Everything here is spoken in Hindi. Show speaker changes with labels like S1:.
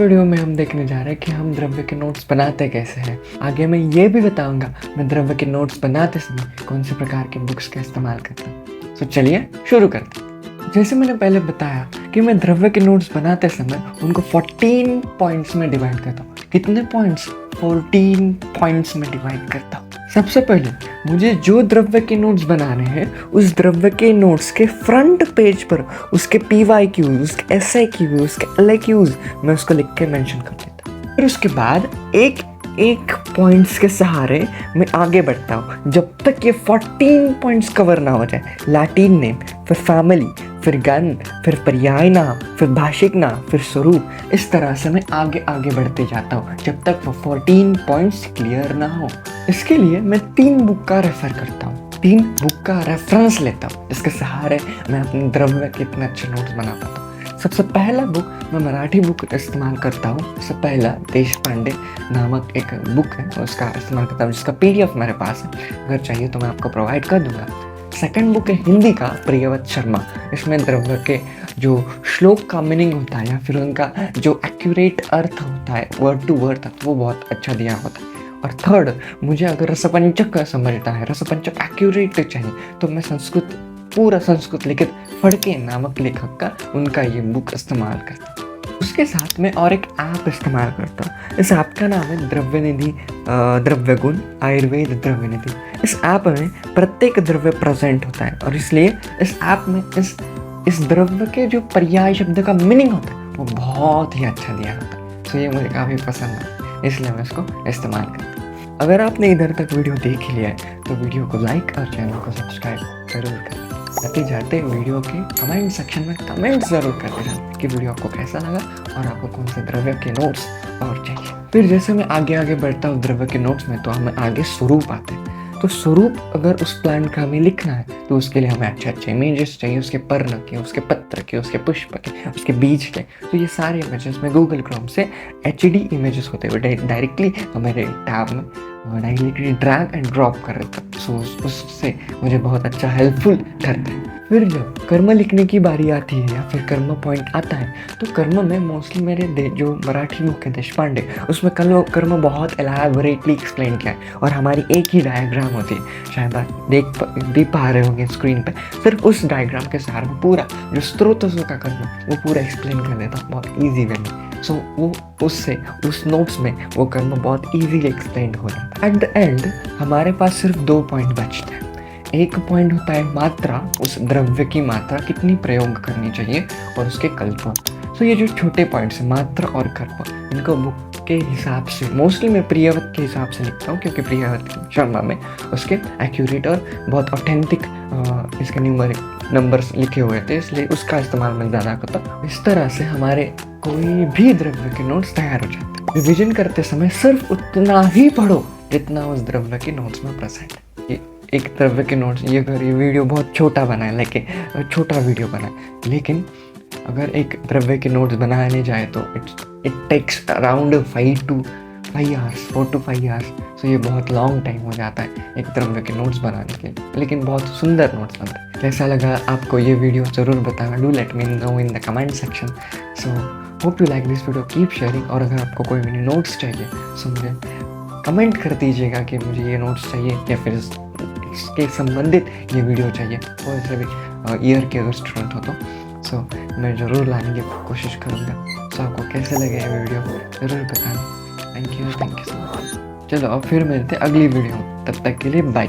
S1: वीडियो में हम देखने जा रहे हैं कि हम द्रव्य के नोट्स बनाते कैसे हैं। आगे मैं ये भी बताऊंगा मैं द्रव्य के नोट्स बनाते समय कौन से प्रकार के बुक्स का इस्तेमाल करता हूँ। तो चलिए शुरू करते हैं। जैसे मैंने पहले बताया कि मैं द्रव्य के नोट्स बनाते समय उनको 14 पॉइंट्स में डिवाइड करता हूँ। कितने पॉइंट्स? 14 पॉइंट्स में डिवाइड करता हूँ। सबसे पहले मुझे जो द्रव्य के नोट्स बनाने हैं उस द्रव्य के नोट्स के फ्रंट पेज पर उसके PYQ, उसके SIQ, उसके LIQs मैं उसको लिख के मेंशन कर देता हूँ। फिर उसके बाद एक एक पॉइंट्स के सहारे मैं आगे बढ़ता हूँ जब तक ये 14 पॉइंट्स कवर ना हो जाए। लैटिन नेम, फिर फैमिली, फिर गण, फिर पर्याय नाम, फिर भाषिक नाम, फिर स्वरूप। इस तरह से मैं आगे आगे बढ़ते जाता हूँ जब तक वो 14 पॉइंट्स क्लियर ना हो। इसके लिए मैं 3 बुक का रेफर करता हूँ, 3 बुक का रेफरेंस लेता हूँ जिसके सहारे मैं अपने द्रव्य के इतने अच्छे नोट्स बना पाता हूँ। सबसे पहला बुक मैं मराठी बुक इस्तेमाल करता हूँ। सबसे पहला देशपांडे नामक एक बुक है, उसका इस्तेमाल करता हूँ जिसका PDF मेरे पास है। अगर चाहिए तो मैं आपको प्रोवाइड कर दूंगा। सेकंड बुक है हिंदी का प्रियव्रत शर्मा। इसमें द्रव्य के जो श्लोक का मीनिंग होता है या फिर उनका जो एक्यूरेट अर्थ होता है, वर्ड टू वर्ड तक, वो बहुत अच्छा दिया होता है। और थर्ड, मुझे अगर रसपंचक का समझना है, रसपंचक एक्यूरेट चाहिए, तो मैं पूरा संस्कृत लिखित फड़के नामक लेखक का उनका ये बुक इस्तेमाल करता हूँ। उसके साथ में और एक ऐप इस्तेमाल करता हूँ। इस ऐप का नाम है द्रव्य निधि, द्रव्य गुण आयुर्वेद द्रव्य निधि। इस ऐप में प्रत्येक द्रव्य प्रेजेंट होता है और इसलिए इस ऐप में इस द्रव्य के जो पर्याय शब्द का मीनिंग होता है वो बहुत ही अच्छा दिया होता है। तो ये मुझे काफ़ी पसंद है, इसलिए मैं इसको इस्तेमाल करता हूँ। अगर आपने इधर तक वीडियो देख लिया है तो वीडियो को लाइक और चैनल को सब्सक्राइब जरूर करें। जाते जाते वीडियो के कमेंट सेक्शन में कमेंट जरूर करते जाएं कि वीडियो आपको कैसा लगा और आपको कौन से द्रव्य के नोट्स और चाहिए। फिर जैसे मैं आगे आगे बढ़ता हूँ द्रव्य के नोट्स में, तो हमें आगे स्वरूप आते हैं। तो स्वरूप अगर उस प्लांट का हमें लिखना है तो उसके लिए हमें अच्छे अच्छे इमेजेस चाहिए, उसके पर्ण के, उसके पत्र के, उसके पुष्प के, उसके बीज के। तो ये सारे इमेजेस में गूगल क्रोम से HD इमेजेस होते हुए डायरेक्टली हमारे टैब में डायरेक्टली ड्रैग एंड ड्रॉप कर देता हूँ। सो उससे मुझे बहुत अच्छा हेल्पफुल करता है। फिर जब कर्म लिखने की बारी आती है या फिर कर्म पॉइंट आता है तो कर्म में मोस्टली मेरे जो मराठी बुक है देशपांडे, उसमें कर्म बहुत एलैबोरेटली एक्सप्लेन किया है और हमारी एक ही डायग्राम होती है। शायद आप देख पा रहे होंगे स्क्रीन पे। सिर्फ उस डायग्राम के सहारे में पूरा जो स्रोत का कर्म वो पूरा एक्सप्लेन कर देता हूँ बहुत ईजी वे में। सो वो उससे उस नोट्स में वो कर्म बहुत ईजीली एक्सप्लेन हो जाता है। एट द एंड हमारे पास सिर्फ 2 पॉइंट बचते हैं। एक पॉइंट होता है मात्रा, उस द्रव्य की मात्रा कितनी प्रयोग करनी चाहिए और उसके कल्प। तो ये जो छोटे पॉइंट्स हैं मात्रा और कल्प, इनको बुक के हिसाब से मोस्टली मैं प्रियव्रत के हिसाब से लिखता हूँ क्योंकि प्रियव्रत शर्मा में उसके एक्यूरेट और बहुत ऑथेंटिक इसके नंबर्स लिखे हुए थे, इसलिए उसका इस्तेमाल मैं ज़्यादा करता हूँ। इस तरह से हमारे कोई भी द्रव्य के नोट्स तैयार हो जाते हैं। रिविजन करते समय सिर्फ उतना ही पढ़ो जितना उस द्रव्य के नोट्स में प्रेजेंट है। एक द्रव्य के नोट्स, ये अगर ये वीडियो बहुत छोटा बना है, लेकिन छोटा वीडियो बना है, लेकिन अगर एक द्रव्य के नोट्स बनाने जाए तो it takes around 4 to 5 hours. So ये बहुत लॉन्ग टाइम हो जाता है एक द्रव्य के नोट्स बनाने के लिए, लेकिन बहुत सुंदर नोट्स बनते हैं। कैसा लगा आपको ये वीडियो ज़रूर बताना। Do let me know in the comment section. So hope you like this video, keep sharing. और अगर आपको कोई भी नोट्स चाहिए सो मुझे कमेंट कर दीजिएगा कि मुझे ये नोट्स चाहिए या फिर इसके संबंधित ये वीडियो चाहिए। और ऐसे भी ईयर के अगर स्टूडेंट हो तो सो मैं ज़रूर लाने की कोशिश करूँगा। सो आपको कैसे लगे ये वीडियो ज़रूर बताना। Thank you so much. चलो अब फिर मिलते हैं अगली वीडियो में, तब तक के लिए बाय।